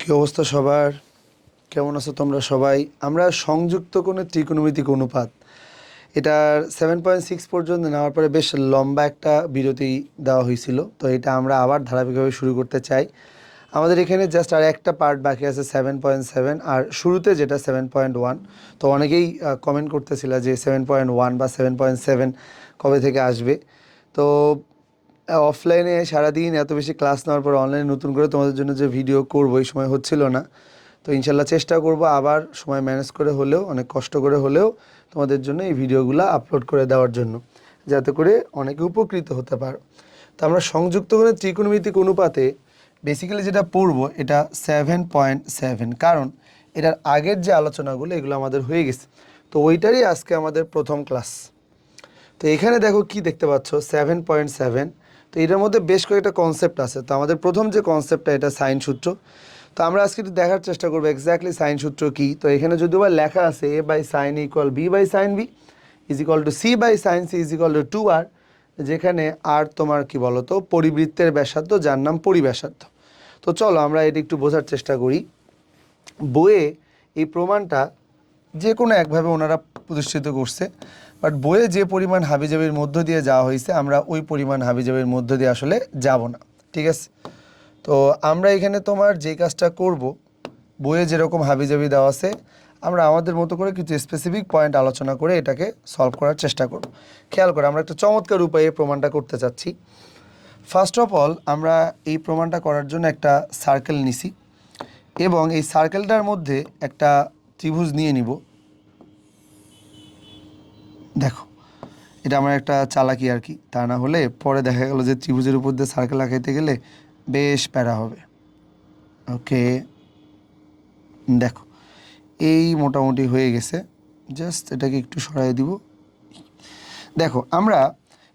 কি অবস্থা সবার? কেমন আছো তোমরা সবাই? আমরা সংযুক্ত কোণের ত্রিকোণমিতিক অনুপাত এটার 7.6 পর্যন্ত নেওয়ার পরে বেশ লম্বা একটা বিরতি দেওয়া হয়েছিল। তো এটা আমরা আবার ধারাবাহিকভাবে শুরু করতে চাই। আমাদের এখানে জাস্ট আর একটা পার্ট বাকি আছে 7.7, আর শুরুতে যেটা 7.1। তো অনেকেই কমেন্ট করতেছিল যে 7.1 বা 7.7 কবে থেকে আসবে। তো অফলাইনে সারাদিন এত বেশি ক্লাস নেওয়ার পর অনলাইনে নতুন করে তোমাদের জন্য যে ভিডিও করবো এই সময় হচ্ছিল না। তো ইনশাল্লাহ চেষ্টা করব আবার সময় ম্যানেজ করে হলেও, অনেক কষ্ট করে হলেও তোমাদের জন্য এই ভিডিওগুলো আপলোড করে দেওয়ার জন্য, যাতে করে অনেকে উপকৃত হতে পারো। তো আমরা সংযুক্ত করে ত্রিকোণমিতিক অনুপাতে বেসিক্যালি যেটা পড়বো এটা 7.7, কারণ এটার আগের যে আলোচনাগুলো এগুলো আমাদের হয়ে গেছে। তো ওইটারই আজকে আমাদের প্রথম ক্লাস। তো এখানে দেখো কি দেখতে পাচ্ছ 7.7। তো এটার মধ্যে বেশ কয়েকটা কনসেপ্ট আছে। তো আমাদের প্রথম যে কনসেপ্টটা এটা সাইন সূত্র। তো আমরা আজকে একটু দেখার চেষ্টা করবো এক্স্যাক্টলি সাইন সূত্র কী। তো এখানে যদিও বা লেখা আছে a by sine equal b by sine b is equal to c by sine c is equal to 2r, যেখানে আর তোমার কি বলো তো পরিবৃত্তের ব্যাসার্ধ, যার নাম পরিব্যাসার্ধ। তো চলো আমরা এটা একটু বোঝার চেষ্টা করি। বইয়ে এই প্রমাণটা যে কোনো একভাবে ওনারা প্রতিষ্ঠিত করছে, বাট বইয়ে যে পরিমাণ হাবিজাবির মধ্য দিয়ে যাওয়া হয়েছে আমরা ওই পরিমাণ হাবিজাবির মধ্য দিয়ে আসলে যাব না, ঠিক আছে? তো আমরা এখানে তোমার যে কাজটা করব, বইয়ে যেরকম হাবিজাবি দেওয়া আছে আমরা আমাদের মতো করে কিছু স্পেসিফিক পয়েন্ট আলোচনা করে এটাকে সলভ করার চেষ্টা করব। খেয়াল করে আমরা একটা চমৎকার উপায়ে প্রমাণটা করতে চাচ্ছি। ফার্স্ট অফ অল আমরা এই প্রমাণটা করার জন্য একটা সার্কেল নিছি, এবং এই সার্কেলটার মধ্যে একটা ত্রিভুজ নিয়ে নিব। দেখো এটা আমার একটা চালাকি আর কি, তা না হলে পরে দেখা গেল যে ত্রিভুজের উপর দিয়ে সার্কেল আঁকাইতে গেলে বেশ প্যারা হবে। ওকে, দেখো এই মোটামুটি হয়ে গেছে। জাস্ট এটাকে একটু সরাই দিব। দেখো আমরা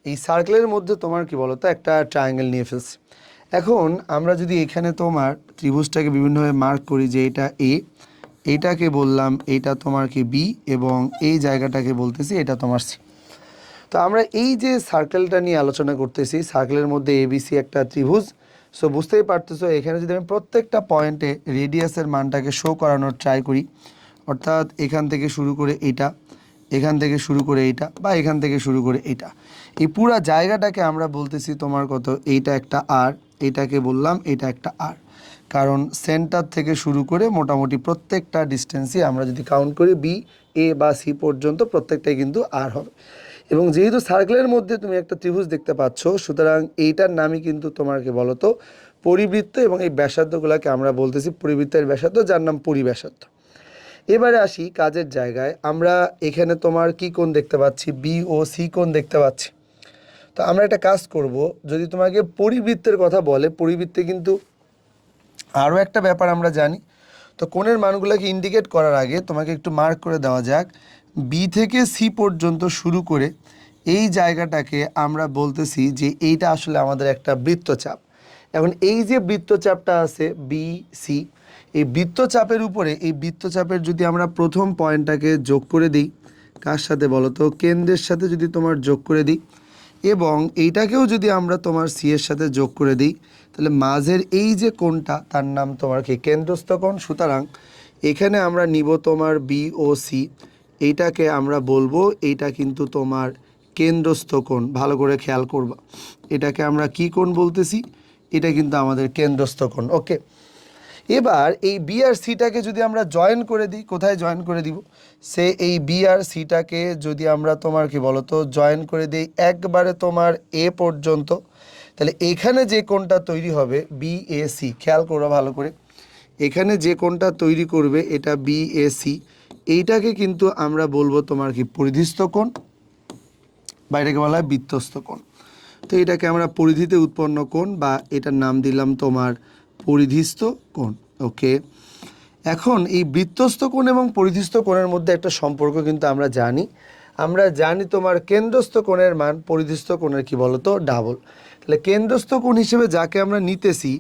এই সার্কেলের মধ্যে তোমার কি বলো তো একটা ট্রায়াঙ্গেল নিয়ে ফেলছি। এখন আমরা যদি এখানে তোমার ত্রিভুজটাকে বিভিন্নভাবে মার্ক করি যে এটা এ, এইটাকে বললাম এইটা তোমার কি বি, এবং এই জায়গাটাকে বলতেছি এটা তোমার সি। তো আমরা এই যে সার্কেলটা নিয়ে আলোচনা করতেছি, সার্কেলের মধ্যে এবিসি একটা ত্রিভুজ। সো বুঝতেই পারতেছো এখানে যদি আমি প্রত্যেকটা পয়েন্টে রেডিয়াসের মানটাকে শো করানোর ট্রাই করি, অর্থাৎ এখান থেকে শুরু করে এইটা, এখান থেকে শুরু করে এইটা, বা এখান থেকে শুরু করে এইটা, এই পুরো জায়গাটাকে আমরা বলতেছি তোমার কত, এইটা একটা আর, এইটাকে বললাম এটা একটা আর। কারণ সেন্টার থেকে শুরু করে মোটামুটি প্রত্যেকটা ডিস্টেন্সই আমরা যদি কাউন্ট করি বি, এ বা সি পর্যন্ত প্রত্যেকটাই কিন্তু আর হবে। এবং যেহেতু সার্কেলের মধ্যে তুমি একটা ত্রিভুজ দেখতে পাচ্ছ, সুতরাং এইটার নামই কিন্তু তোমাকে বলো তো পরিবৃত্ত, এবং এই ব্যাসার্ধগুলোকে আমরা বলতেছি পরিবৃত্তের ব্যাসার্ধ, যার নাম পরিব্যাসার্ধ। এবারে আসি কাজের জায়গায়। আমরা এখানে তোমার কি কোণ দেখতে পাচ্ছি, বি ও সি কোণ দেখতে পাচ্ছি। তো আমরা একটা কাজ করব, যদি তোমাকে পরিবৃত্তের কথা বলে, পরিবৃত্তে কিন্তু আরও একটা ব্যাপার আমরা জানি। তো কোণের মানগুলোকে ইন্ডিকেট করার আগে তোমাকে একটু মার্ক করে দেওয়া যাক, বি থেকে সি পর্যন্ত শুরু করে এই জায়গাটাকে আমরা বলতেছি যে এইটা আসলে আমাদের একটা বৃত্তচাপ। এখন এই যে বৃত্তচাপটা আছে বি সি, এই বৃত্তচাপের উপরে, এই বৃত্তচাপের যদি আমরা প্রথম পয়েন্টটাকে যোগ করে দিই, কার সাথে বলো তো, কেন্দ্রের সাথে যদি তোমার যোগ করে দিই, এবং এইটাকেও যদি আমরা তোমার সি এর সাথে যোগ করে দিই, তাহলে মাঝের এই যে কোণটা তার নাম তোমার কি কেন্দ্রস্থ কোণ। সুতরাং এখানে আমরা নিব তোমার বি ও সি, এইটাকে আমরা বলবো এইটা কিন্তু তোমার কেন্দ্রস্থ কোণ। ভালো করে খেয়াল করবা, এটাকে আমরা কি কোণ বলতেছি, এটা কিন্তু আমাদের কেন্দ্রস্থ কোণ। ওকে, এবার এই বি আর সিটাকে যদি আমরা জয়েন করে দিই, কোথায় জয়েন করে দিব, সে এই বি আর সিটাকে যদি আমরা তোমার কি বলো তো জয়েন করে দিই একবারে তোমার এ পর্যন্ত, তাহলে এখানে যে কোণটা তৈরি হবে বি এ সি, খেয়াল করো ভালো করে, এখানে যে কোণটা তৈরি করবে এটা বি এ সি, এইটাকে কিন্তু আমরা বলবো তোমার কি পরিধিস্থ কোণ, বা এটাকে বলা হয় বৃত্তস্থ কোণ। তো এটাকে আমরা পরিধিতে উৎপন্ন কোণ, বা এটার নাম দিলাম তোমার পরিধিস্থ কোণ। ওকে, এখন এই বৃত্তস্থ কোণ এবং পরিধিস্থ কোণের মধ্যে একটা সম্পর্ক কিন্তু আমরা জানি। আমরা জানি তোমার কেন্দ্রস্থ কোণের মান পরিধিস্থ কোণের কি বলতো ডাবল। তাহলে কেন্দ্রস্থ কোণ হিসেবে যাকে আমরা নিতেছি,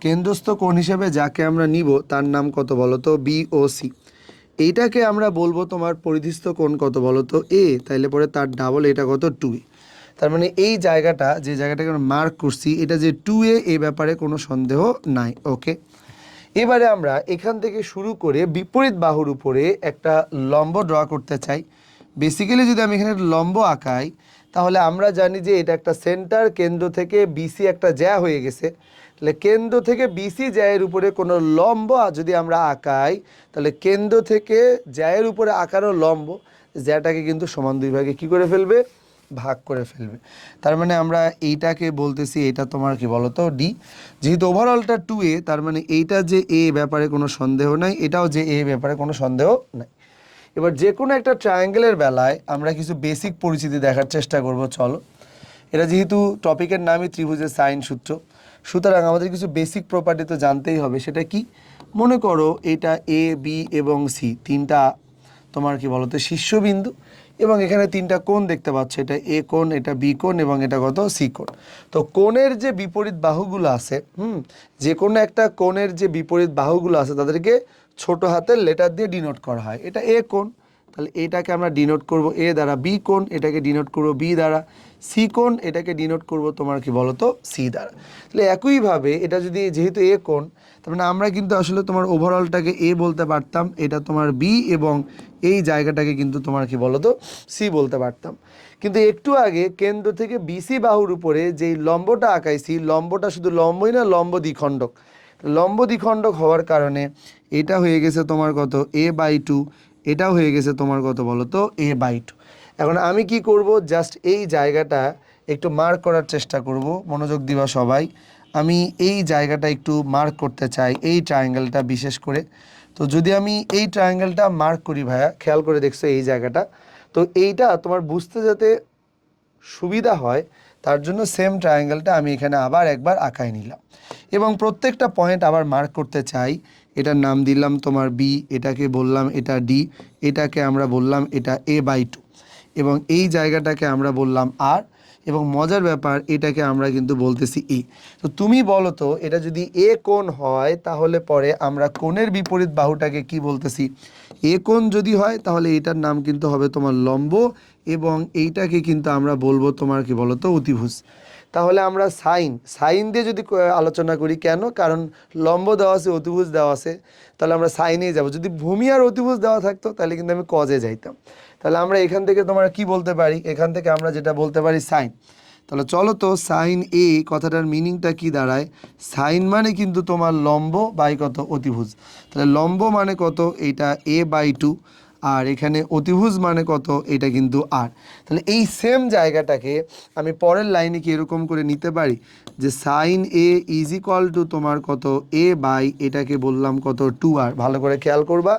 কেন্দ্রস্থ কোণ হিসেবে যাকে আমরা নিব তার নাম কত বলতো বি ও সি। এইটাকে আমরা বলবো তোমার পরিধিস্থ কোণ কত বলতো এ, তাইলে পরে তার ডাবল এটা কত 2a। তার মানে এই জায়গাটা, যে জায়গাটাকে আমরা মার্ক করছি, এটা যে 2a, এই ব্যাপারে কোনো সন্দেহ নাই। ওকে, এবারে আমরা এখান থেকে শুরু করে বিপরীত বাহুর উপরে একটা লম্ব ড্র করতে চাই। বেসিক্যালি যদি আমি এখানে লম্ব আঁকাই তাহলে আমরা জানি যে এটা একটা সেন্টার, কেন্দ্র থেকে বিসি একটা জ্যা হয়ে গেছে। তাহলে কেন্দ্র থেকে বিসি জ্যায়ের উপরে কোনো লম্ব যদি আমরা আঁকাই তাহলে কেন্দ্র থেকে জ্যায়ের উপরে আঁকানো লম্ব জ্যাটাকে কিন্তু সমান দুই ভাগে কী করে ফেলবে, ভাগ করে ফেলবে। তার মানে আমরা এইটাকে বলতেছি এটা তোমার কি বলতো ডি। যেহেতু ওভারঅলটা 2a, তার মানে এইটা যে এ ব্যাপারে কোনো সন্দেহ নাই, এটাও যে এ ব্যাপারে কোনো সন্দেহ নাই। এবার যে কোনো একটা ট্রায়াঙ্গেলের বেলায় আমরা কিছু বেসিক পরিচিতি দেখার চেষ্টা করব। চলো, এটা যেহেতু টপিকের নামই ত্রিভুজের সাইন সূত্র, সুতরাং আমাদের কিছু বেসিক প্রপার্টি তো জানতেই হবে। সেটা কি? মনে করো এটা এ, বি এবং সি তিনটা তোমার কি বলতো শীর্ষবিন্দু, এবং এখানে তিনটা কোণ দেখতে পাচ্ছ, এটা এ কোণ, এটা বি কোণ এবং এটা কত সি কোণ। তো কোণের যে বিপরীত বাহুগুলো আছে, যে কোনো একটা কোণের যে বিপরীত বাহুগুলো আছে তাদেরকে ছোট হাতের লেটার দিয়ে ডিনোট করা হয়। এটা এ কোণ, তাহলে এটাকে আমরা ডিনোট করব এ দ্বারা। বি কোণ, এটাকে ডিনোট করব বি দ্বারা। সি কোণ, এটাকে ডিনোট করব তোমার কি বলতো সি দ্বারা। তাহলে একইভাবে এটা যদি যেহেতু এ কোণ, তার মানে আমরা কিন্তু আসলে তোমার ওভারঅলটাকে এ বলতে পারতাম, এটা তোমার বি, এবং এই জায়গাটাকে কিন্তু তোমার কি বলতো সি বলতে পারতাম। কিন্তু একটু আগে কেন্দ্র থেকে বিসি বাহুর উপরে যেই লম্বটা আঁকাইছি, লম্বটা শুধু লম্বই না, লম্ব দ্বিখণ্ডক। লম্ব দ্বিখণ্ডক হওয়ার কারণে এটা হয়ে গেছে তোমার কত a/2, এটাও হয়ে গেছে তোমার কত বলো তো a/2। এখন আমি কি করব, জাস্ট এই জায়গাটা একটু মার্ক করার চেষ্টা করব, মনোযোগ দিবা সবাই। আমি এই জায়গাটা একটু মার্ক করতে চাই, এই ট্রায়াঙ্গেলটা বিশেষ করে। তো যদি আমি এই ট্রায়াঙ্গেলটা মার্ক করি ভাইয়া, খেয়াল করে দেখছো এই জায়গাটা, তো এইটা তোমার বুঝতে যাতে সুবিধা হয় তার জন্য সেম ট্রায়াঙ্গেলটা আমি এখানে আবার একবার আঁকাই নিলাম, এবং প্রত্যেকটা পয়েন্ট আবার মার্ক করতে চাই। এটার নাম দিলাম তোমার বি, এটাকে বললাম এটা ডি, এটাকে আমরা বললাম এটা a/2, এবং এই জায়গাটাকে আমরা বললাম আর, এবং মজার ব্যাপার এটাকে আমরা কিন্তু বলতেছি এ। তো তুমি বলো তো, এটা যদি এ কোণ হয় তাহলে পরে আমরা কোণের বিপরীত বাহুটাকে কি বলতেছি? এ কোণ যদি হয় তাহলে এটার নাম কিন্তু হবে তোমার লম্ব, এবং এইটাকে কিন্তু আমরা বলবো তোমার কি বলো তো অতিভুজ। তাহলে আমরা সাইন সাইন দিয়ে যদি আলোচনা করি, কেন? কারণ লম্ব দেওয়া আছে, অতিভুজ দেওয়া আছে, তাহলে আমরা সাইনেই যাব। যদি ভূমি আর অতিভুজ দেওয়া থাকতো তাহলে কিন্তু আমি কজে যাইতাম। তাহলে আমরা এখান থেকে তোমার কি বলতে পারি, এখান থেকে আমরা যেটা বলতে পারি সাইন। তাহলে চলো তো, সাইন এ কথাটার মিনিংটা কি দাঁড়ায়? সাইন মানে কিন্তু তোমার লম্ব বাই কত অতিভুজ। তাহলে লম্ব মানে কত, এইটা a/2, আর এখানে অতিভুজ মানে কত, এটা কিন্তু আর। তাহলে এই সেম জায়গাটাকে আমি পরের লাইনে কি এরকম করে নিতে পারি যে sine A is equal to তোমার কত এ বাই, এটাকে বললাম কত 2r। ভালো করে খেয়াল করবা,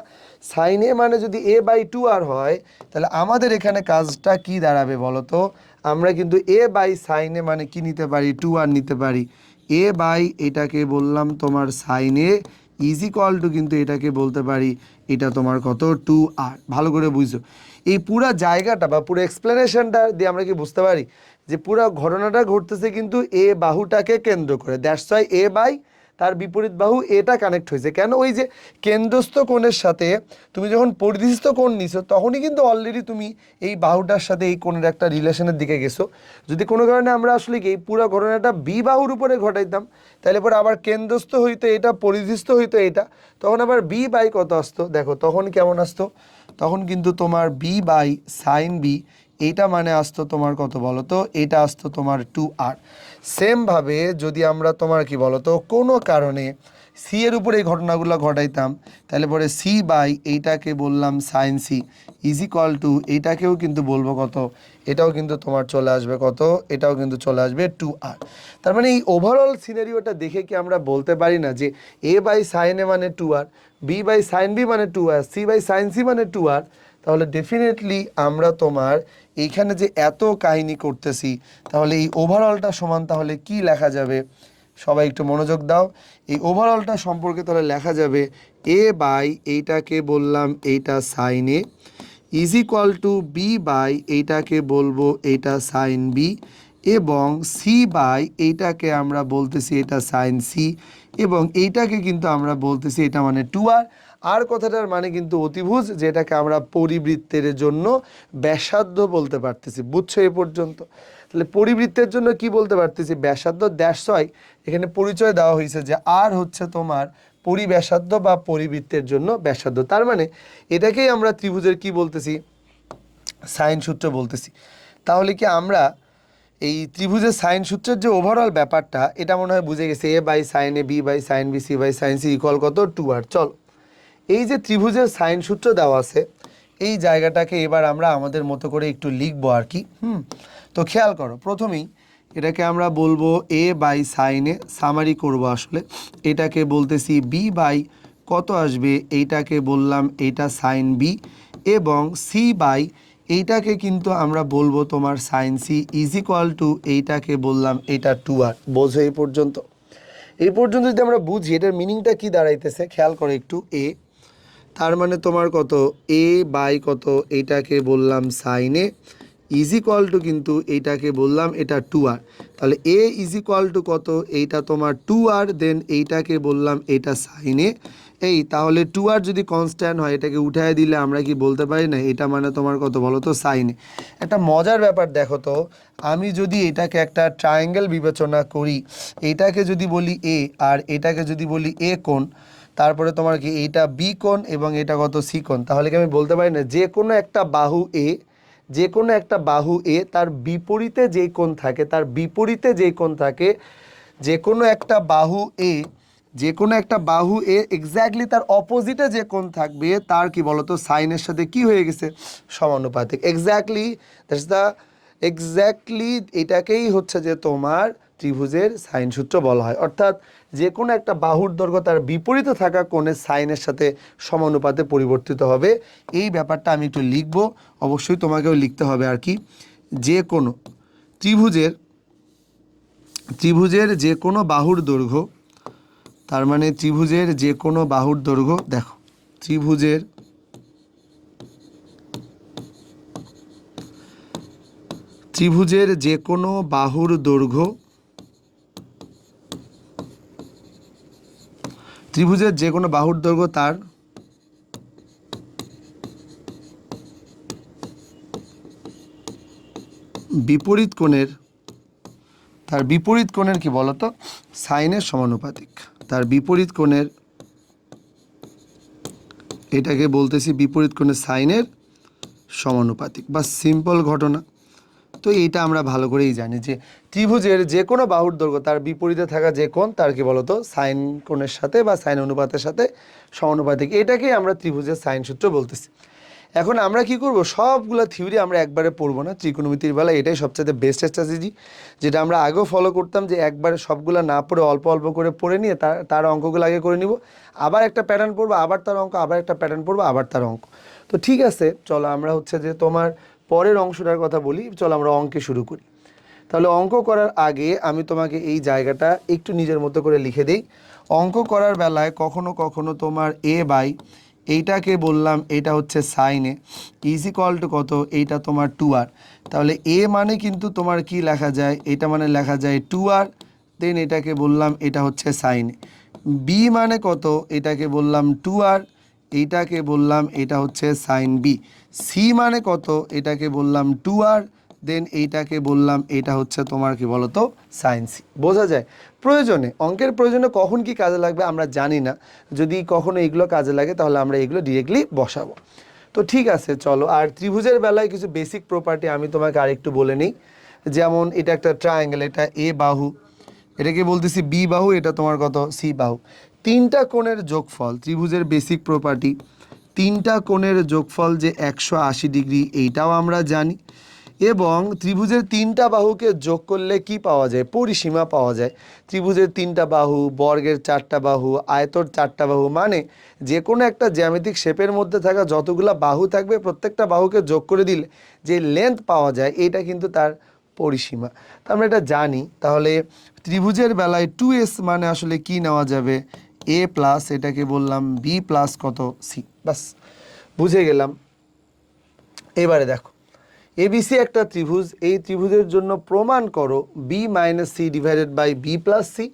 সাইন এ মানে যদি a/2r হয় তাহলে আমাদের এখানে কাজটা কি দাঁড়াবে বলো তো? আমরা কিন্তু এ বাই সাইন এ মানে কি নিতে পারি, 2r নিতে পারি। এ বাই এটাকে বললাম তোমার sine A is equal to, কিন্তু এটাকে বলতে পারি এটা তোমার কত 2r। ভালো করে বুঝছো? এই পুরা জায়গাটা বা পুরো এক্সপ্লেনেশনটা দিয়ে আমরা কি বুঝতে পারি যে পুরো ঘটনাটা ঘটতেছে কিন্তু এ বাহুটাকে কেন্দ্র করে। দ্যাটস ওয়াই এ বাই তার বিপরীত বাহু এটা কানেক্ট হয়েছে। কেন? ওই যে কেন্দ্রস্থ কোণের সাথে তুমি যখন পরিধিস্থ কোণ নিছো তখনই কিন্তু অলরেডি তুমি এই বাহুটার সাথে এই কোণের একটা রিলেশনের দিকে গেছো। যদি কোনো কারণে আমরা আসলে কি এই পুরো ঘটনাটা বি বাহুর উপরে ঘটাইতাম তাহলে পরে আবার কেন্দ্রস্থ হইতো এটা, পরিধিস্থ হইতো এটা, তখন আবার বি বাই কত আসতো দেখো, তখন কেমন আসতো? তখন কিন্তু তোমার বি বাই সাইন বি, এইটা মানে আসতো তোমার কত বলো তো, এটা আসতো তোমার 2r। সেমভাবে যদি আমরা তোমার কি বলো তো কোনো কারণে সি এর উপরে এই ঘটনাগুলো ঘটাইতাম তাহলে পরে সি বাই এইটাকে বললাম sine C is equal to, এইটাকেও কিন্তু বলবো কত, এটাও কিন্তু তোমার চলে আসবে কত, এটাও কিন্তু চলে আসবে 2r। তার মানে এই ওভারঅল সিনারিওটা দেখে কি আমরা বলতে পারি না যে এ বাই সাইন এ মানে 2r, B by sine B মানে 2r, C by sine C মানে 2r? তাহলে ডেফিনেটলি আমরা তোমার এইখানে যে এত কাহিনী করতেছি তাহলে এই ওভারঅলটা সমান তাহলে কি লেখা যাবে? সবাই একটু মনোযোগ দাও। এই ওভারঅলটা সম্পর্কে তাহলে লেখা যাবে এ বাই এইটাকে বললাম এইটা sine A is equal to B by এইটাকে বলবো এইটা সাইন বি, এবং সি বাই এইটাকে আমরা বলতেছি এটা সাইন সি, এবং এইটাকে কিন্তু আমরা বলতেছি এটা মানে 2r। আর কথাটার মানে কিন্তু অতিভুজ, যেটাকে আমরা পরিবৃত্তের জন্য ব্যাসার্ধ বলতে পারতেছি। বুঝছো এ পর্যন্ত? তাহলে পরিবৃত্তের জন্য কি বলতে পারতেছি, ব্যাসার্ধ দ্যাটস ওয়াই এখানে পরিচয় দেওয়া হয়েছে যে আর হচ্ছে তোমার পরিব্যাসার্ধ বা পরিবৃত্তের জন্য ব্যাসার্ধ। তার মানে এটাকেই আমরা ত্রিভুজের কি বলতেছি, সাইন সূত্র বলতেছি। তাহলে কি আমরা এই ত্রিভুজের সাইন সূত্রের যে ওভারঅল ব্যাপারটা এটা মনে হয় বুঝে গেছে, A by sine A, B by sine B, C by sine C equal কত 2r। চল এই যে ত্রিভুজের সাইন সূত্র দেওয়া আছে এই জায়গাটাকে এবার আমরা আমাদের মতো করে একটু লিখবো আর কি। তো খেয়াল করো, প্রথমেই এটাকে আমরা বলবো এ বাই সাইনে, সামারি করব আসলে, এটাকে বলতেছি বি বাই কত আসবে, এইটাকে বললাম এটা সাইন বি, এবং সি বাই এইটাকে কিন্তু আমরা বলবো তোমার sine C is equal to এইটাকে বললাম এটা 2r। বোঝো এই পর্যন্ত? এই পর্যন্ত যদি আমরা বুঝি এটার মিনিংটা কি দাঁড়াইতেছে খেয়াল করো একটু। এ তার মানে তোমার কত, এ বাই কত, এইটাকে বললাম sine A is equal to কিন্তু এইটাকে বললাম এটা 2r। তাহলে এ ইজ ইকুয়াল টু কত, এইটা তোমার 2r, দেন এইটাকে বললাম এটা সাইন এ। এই তাহলে 2r যদি কনস্ট্যান্ট হয় এটাকে উঠায় দিলে আমরা কি বলতে পারি না এটা মানে তোমার কত বলো তো, সাইন এ। একটা মজার ব্যাপার দেখো তো, আমি যদি এটাকে একটা ট্রায়াঙ্গেল বিবেচনা করি, এইটাকে যদি বলি এ আর এটাকে যদি বলি এ কোণ, তারপরে তোমার কি এইটা বি কোণ এবং এটা কত সি কোণ, তাহলে কি আমি বলতে পারি না যে কোনো একটা বাহু এ, যে কোনো একটা বাহু এ তার বিপরীতে যেই কোণ থাকে, তার বিপরীতে যেই কোণ থাকে, যে কোনো একটা বাহু এ, যে কোনো একটা বাহু এ এক্স্যাক্টলি তার অপোজিটে যে কোণ থাকবে তার কি বলতো সাইনের সাথে কি হয়ে গেছে, সমানুপাতিক। এক্স্যাক্টলি দ্যাটস দ্য এক্স্যাক্টলি এটাকেই হচ্ছে যে তোমার ত্রিভুজের সাইন সূত্র বলা হয়। অর্থাৎ যে কোনো একটা বাহুর দৈর্ঘ্য তার বিপরীতে থাকা কোণের সাইনের সাথে সমানুপাতে পরিবর্তিত হবে। এই ব্যাপারটা আমি একটু লিখবো, অবশ্যই তোমাকেও লিখতে হবে আর কি। যে কোনো ত্রিভুজের যে কোনো বাহুর দৈর্ঘ্য, তার মানে ত্রিভুজের যে কোনো বাহুর দৈর্ঘ্য, দেখো ত্রিভুজের যে কোনো বাহুর দৈর্ঘ্য, ত্রিভুজের যে কোনো বাহুর দৈর্ঘ্য তার বিপরীত কোণের কি বলতো, সাইনের সমানুপাতিক। তার বিপরীত কোণের, এটাকে বলতেছি বিপরীত কোণের সাইনের সমানুপাতিক। বা সিম্পল ঘটনা। তো এইটা আমরা ভালো করেই জানি যে ত্রিভুজের যে কোনো বাহুর দৈর্ঘ্য তার বিপরীতে থাকা যে কোণ তার কি বলতো সাইন কোণের সাথে বা সাইন অনুপাতের সাথে সমানুপাতিক। এটাকেই আমরা ত্রিভুজের সাইন সূত্র বলতেছি। এখন আমরা কি করব, সবগুলো থিওরি আমরা একবারে পড়বো না, ত্রিকোণমিতির বেলায় এটাই সবচেয়ে বেস্ট স্ট্র্যাটেজি, যেটা আমরা আগেও ফলো করতাম যে একবারে সবগুলো না পড়ে অল্প অল্প করে পড়ে নিয়ে তার অঙ্কগুলো আগে করে নিব, আবার একটা প্যাটার্ন পড়বো, আবার তার অঙ্ক, আবার একটা প্যাটার্ন পড়বো, আবার তার অঙ্ক। তো ঠিক আছে, চলো আমরা হচ্ছে যে তোমার পরের অংশটার কথা বলি। চলো আমরা অঙ্কে শুরু করি। তাহলে অঙ্ক করার আগে আমি তোমাকে এই জায়গাটা একটু নিজের মতো করে লিখে দিই। অঙ্ক করার বেলায় কখনো কখনো তোমার এ বাই এইটাকে বললাম এটা হচ্ছে সাইনে ইজ ইকুয়াল টু কত, এইটা তোমার 2r। তাহলে এ মানে কিন্তু তোমার কি লেখা যায়, এটা মানে লেখা যায় 2r, দেন এটাকে বললাম এটা হচ্ছে সাইনে। বি মানে কত, এটাকে বললাম 2r, এইটাকে বললাম এটা হচ্ছে সাইন বি। সি মানে কত, এটাকে বললাম 2r, দেন এইটাকে বললাম এটা হচ্ছে তোমার কি বলতো সাইন সি। বোঝা যায়? প্রয়োজনে, অঙ্কের প্রয়োজনে কখন কি কাজে লাগবে আমরা জানি না, যদি কখনো এগুলো কাজে লাগে তাহলে আমরা এগুলো ডিরেক্টলি বসাবো। তো ঠিক আছে, চলো। আর ত্রিভুজের বেলায় কিছু বেসিক প্রপার্টি আমি তোমাকে আরেকটু বলে নিই। যেমন এটা একটা ট্রায়াঙ্গেল, এটা এ বাহু, এটাকে বলতেছি বি বাহু, এটা তোমার কত সি বাহু। তিনটা কোণের যোগফল, ত্রিভুজের বেসিক প্রপার্টি, তিনটা কোণের যোগফল যে 180 ডিগ্রি, এইটাও আমরা জানি। এবং ত্রিভুজের তিনটা বাহুকে যোগ করলে কি পাওয়া যায়, পরিসীমা পাওয়া যায়। ত্রিভুজের তিনটা বাহু, বর্গের 4টা বাহু, আয়তর 4টা বাহু, মানে যে কোনো একটা জ্যামিতিক শেপের মধ্যে থাকা যতগুলা বাহু থাকবে প্রত্যেকটা বাহুকে যোগ করে দিলে যে লেন্থ পাওয়া যায় এটা কিন্তু তার পরিসীমা। তো আমরা এটা জানি। তাহলে ত্রিভুজের বেলায় 2s মানে আসলে কি নেওয়া যাবে, a প্লাস এটাকে বললাম b প্লাস কত সি। বাস, বুঝে গেলাম। এবারে দেখো, এবিসি একটা ত্রিভুজ, এই ত্রিভুজের জন্য প্রমাণ করো B minus C divided by B plus C,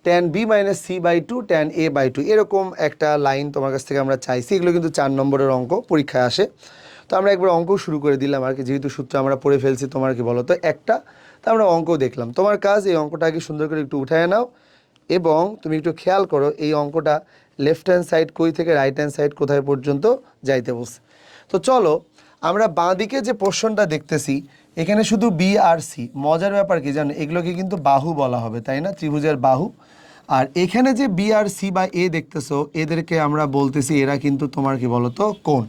tan B minus C by 2 tan A by 2, এরকম একটা লাইন তোমার কাছ থেকে আমরা চাইছি। এগুলো কিন্তু 4 নম্বরের অঙ্ক, পরীক্ষায় আসে। তো আমরা একবার অঙ্ক শুরু করে দিলাম আর কি, যেহেতু সূত্র আমরা পড়ে ফেলছি তোমার কি বলো তো একটা। তা আমরা অঙ্ক দেখলাম। তোমার কাজ এই অঙ্কটা আগে সুন্দর করে একটু উঠায় নাও এবং তুমি একটু খেয়াল করো এই অঙ্কটা লেফট হ্যান্ড সাইড কই থেকে রাইট হ্যান্ড সাইড কোথায় পর্যন্ত যাইতে বলছে। তো চলো আমরা বাঁ দিকে যে পোর্শনটা দেখতেছি এখানে শুধু বি আর সি। মজার ব্যাপার কি জানো, এগুলোকে কিন্তু বাহু বলা হবে, তাই না, ত্রিভুজের বাহু। আর এখানে যে বি আর সি বা এ দেখতেছো এদেরকে আমরা বলতেছি এরা কিন্তু তোমার কি বলতো কোণ।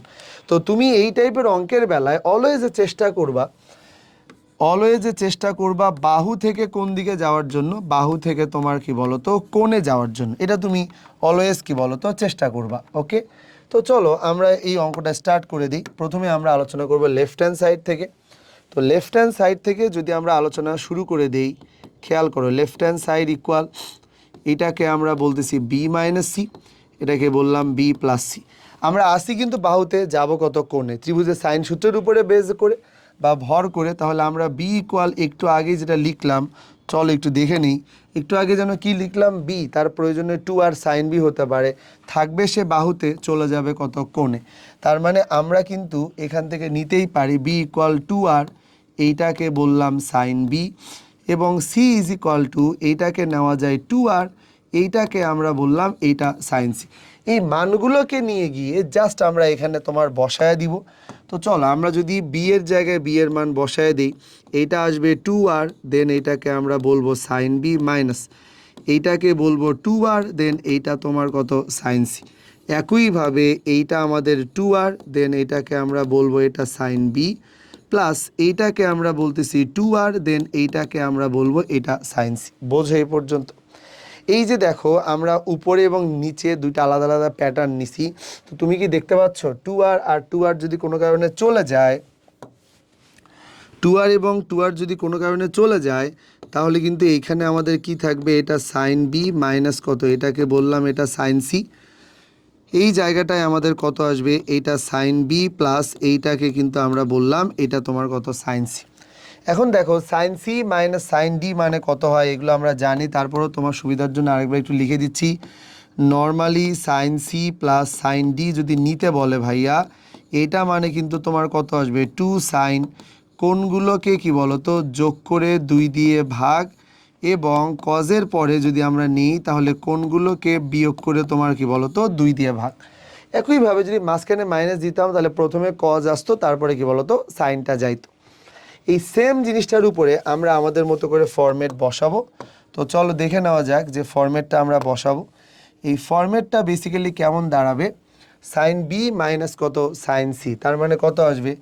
তো তুমি এই টাইপের অঙ্কের বেলায় অলওয়েজ চেষ্টা করবা বাহু থেকে কোন দিকে যাওয়ার জন্য, বাহু থেকে তোমার কি বলতো কোণে যাওয়ার জন্য। এটা তুমি অলওয়েজ কি বলতো চেষ্টা করবা। ওকে, তো চলো আমরা এই অঙ্কটা স্টার্ট করে দিই। প্রথমে আমরা আলোচনা করব লেফট হ্যান্ড সাইড থেকে। তো লেফট হ্যান্ড সাইড থেকে যদি আমরা আলোচনা শুরু করে দেই, খেয়াল করো লেফট হ্যান্ড সাইড ইকুয়াল এটাকে আমরা বলতেছি বি মাইনাস সি, এটাকে বললাম বি প্লাস সি। আমরা আসি কিন্তু বাহুতে যাব কত কোণে, ত্রিভুজের সাইন সূত্রের উপরে বেস করে বা ভর করে। তাহলে আমরা বি ইকুয়াল একটু আগে যেটা লিখলাম, চলো একটু দেখে নিই। একটু আগে যেন কি লিখলাম, বি, তার প্রয়োজনে 2r সাইন বি হতে পারে, থাকবে সে বাহুতে, চলে যাবে কত কোণে। তার মানে আমরা কিন্তু এখান থেকে নিতেই পারি বি ইকুয়াল 2r, এইটাকে বললাম সাইন বি, এবং সি ইজ ইকুয়াল টু এইটাকে নেওয়া যায় 2r, এইটাকে আমরা বললাম এইটা সাইন সি। এই মানগুলোকে নিয়ে গিয়ে জাস্ট আমরা এখানে তোমার বসায় দিব। তো চলো আমরা যদি বি এর জায়গায় বি এর মান বসায় দিই, এইটা আসবে 2r, দেন এইটাকে আমরা বলবো সাইন বি মাইনাস এইটাকে বলবো 2r, দেন এইটা তোমার কত সাইন সি। একইভাবে এইটা আমাদের 2r, দেন এইটাকে আমরা বলবো এটা সাইন বি, প্লাস এইটাকে আমরা বলতেছি 2r, দেন এইটাকে আমরা বলবো এটা সাইন সি। বোঝো এই পর্যন্ত? এই যে দেখো আমরা উপরে এবং নিচে দুইটা আলাদা আলাদা প্যাটার্ন নিছি। তো তুমি কি দেখতে পাচ্ছ 2r আর 2r যদি কোনো কারণে চলে যায়, 2r এবং 2r যদি কোনো কারণে চলে যায়, তাহলে কিন্তু এইখানে আমাদের কি থাকবে, এটা সাইন বি মাইনাস কত, এটাকে বললাম এটা সাইন সি। এই জায়গাটায় আমাদের কত আসবে, এইটা সাইন বি প্লাস এইটাকে কিন্তু আমরা বললাম এটা তোমার কত সাইন সি। এখন দেখো sine C minus sine D মানে কত হয় এগুলো আমরা জানি, তারপরেও তোমার সুবিধার জন্য আরেকবার একটু লিখে দিচ্ছি। Normally sine C plus sine D যদি নিতে বলে ভাইয়া, এটা মানে কিন্তু তোমার কত আসবে 2 সাইন, কোণগুলোকে কি বলো তো যোগ করে 2 দিয়ে ভাগ, এবং কজের পরে যদি আমরা নিই তাহলে কোণগুলোকে বিয়োগ করে তোমার কি বলো তো 2 দিয়ে ভাগ। একইভাবে যদি মাঝখানে মাইনাস দিতাম তাহলে প্রথমে কজ আসতো, তারপরে কি বলো তো সাইনটা যাইতো। এই সেম জিনিসটার উপরে আমরা আমাদের মতো করে ফরম্যাট বসাবো। তো চলো দেখে নেওয়া যাক যে ফরম্যাটটা আমরা বসাবো। এই ফরম্যাটটা বেসিক্যালি কেমন দাঁড়াবে, সাইন বি মাইনাস কত সাইন সি, তার মানে কত আসবে,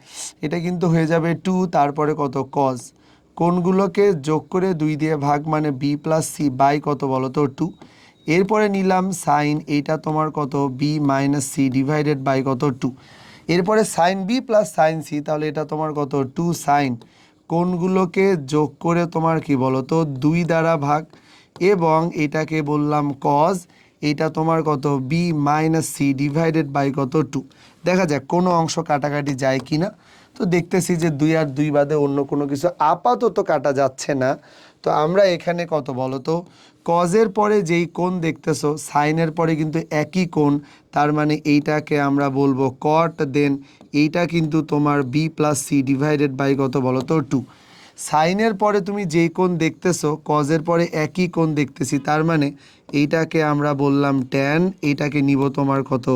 এটা কিন্তু হয়ে যাবে 2, তারপরে কত কজ, কোণগুলোকে যোগ করে 2 দিয়ে ভাগ মানে বি প্লাস সি বাই কত বলো তো 2, এরপরে নিলাম সাইন, এইটা তোমার কত B minus C divided by কত 2, এরপরে sine B plus sine C, তাহলে এটা তোমার কত 2 সাইন, কোণগুলোকে যোগ করে তোমার কি বলো তো 2 দ্বারা ভাগ, এবং এটাকে বললাম কজ, এইটা তোমার কত B minus C divided by কত 2। দেখা যাক কোনো অংশ কাটাকাটি যায় কি না। তো দেখতেছি যে 2 আর 2 বাদে অন্য কোনো কিছু আপাতত কাটা যাচ্ছে না। তো আমরা এখানে কত বলো তো, কজের পরে যেই কোণ দেখতেছো সাইনের পরে কিন্তু একই কোণ, তার মানে এইটাকে আমরা বলবো কট, দেন এইটা কিন্তু তোমার B plus C divided by কত বলো তো 2। সাইনের পরে তুমি যেই কোণ দেখতেছো কজের পরে একই কোণ দেখতেছি, তার মানে এইটাকে আমরা বললাম ট্যান, এইটাকে নিব তোমার কত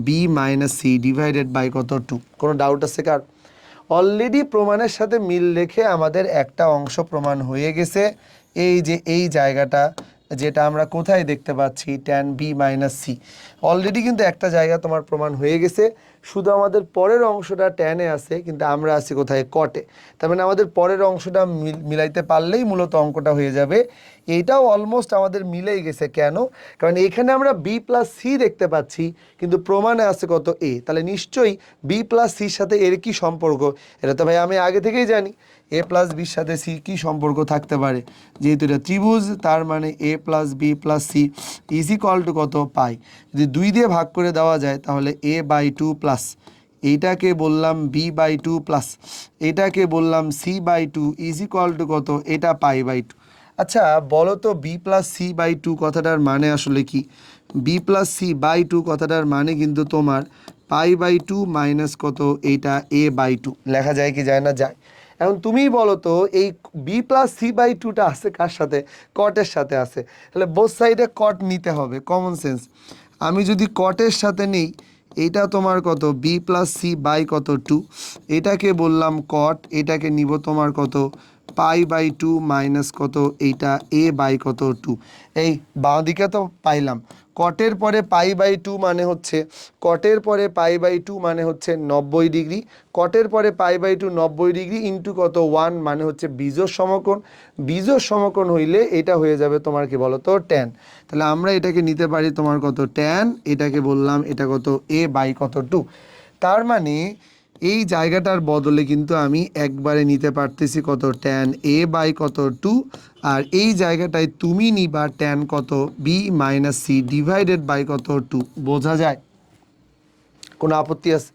B minus C divided by কত 2। কোনো ডাউট আছে কার? অলরেডি প্রমাণের সাথে মিল রেখে আমাদের একটা অংশ প্রমাণ হয়ে গেছে। এই যে এই জায়গাটা যেটা আমরা কোথায় দেখতে পাচ্ছি, tan B minus C, already কিন্তু একটা জায়গা তোমার প্রমাণ হয়ে গেছে। শুধু আমাদের পরের অংশটা ট্যানে আছে, কিন্তু আমরা আছি কোথায়, কটে। তার মানে আমাদের পরের অংশটা মিলাইতে পারলেই মূলত অঙ্কটা হয়ে যাবে। এইটাও অলমোস্ট আমাদের মিলেই গেছে। কেন? কারণ এখানে আমরা বি প্লাস সি দেখতে পাচ্ছি, কিন্তু প্রমাণে আছে কত এ, তাহলে নিশ্চয়ই বি প্লাস সির সাথে এর কি সম্পর্ক, এটা তো ভাই আমি আগে থেকেই জানি। এ প্লাস বির সাথে সি কী সম্পর্ক থাকতে পারে, যেহেতু এটা ত্রিভুজ, তার মানে A plus B plus C is equal to কত পাই। যদি 2 দিয়ে ভাগ করে দেওয়া যায় তাহলে এ বাই 2 প্লাস এইটাকে বললাম বি বাই 2 প্লাস এটাকে বললাম C by 2 is equal to কত, এটা পাই বাই 2। আচ্ছা বলো তো বি প্লাস সি বাই 2 কথাটার মানে আসলে কি? বি প্লাস সি বাই 2 কথাটার মানে কিন্তু তোমার পাই বাই 2 মাইনাস কত, এইটা এ বাই 2 লেখা যায় কি যায় না? যায়। এখন তুমিই বলো তো এই b+c/2টা আছে কার সাথে? কটের সাথে আছে। তাহলে বোথ সাইডে কট নিতে হবে, কমন সেন্স। আমি যদি কটের সাথে নিই, এইটা তোমার কত b+c/2, এটাকে বললাম কট, এটাকে নিব তোমার কত π/2 মাইনাস কত এইটা a/2। এই বাঁ দিকে তো পাইলাম কটের পরে π/2 মানে হচ্ছে কটের পরে π/2 মানে হচ্ছে 90 ডিগ্রি, কটের পরে π/2 90 ডিগ্রি ইন্টু কত 1 মানে হচ্ছে বিজোড় সমকোণ। বিজোড় সমকোণ হইলে এটা হয়ে যাবে তোমার কি বলো তো ট্যান। তাহলে আমরা এটাকে নিতে পারি তোমার কত ট্যান, এটাকে বললাম এটা কত a/2। তার মানে এই জায়গাটার বদলে কিন্তু আমি একবারে নিতে পারতেছি কত ট্যান a/2, আর এই জায়গাটায় তুমি নিবা ট্যান কত b-c ডিভাইডেড বাই কত 2। বোঝা যায়? কোনো আপত্তি আছে?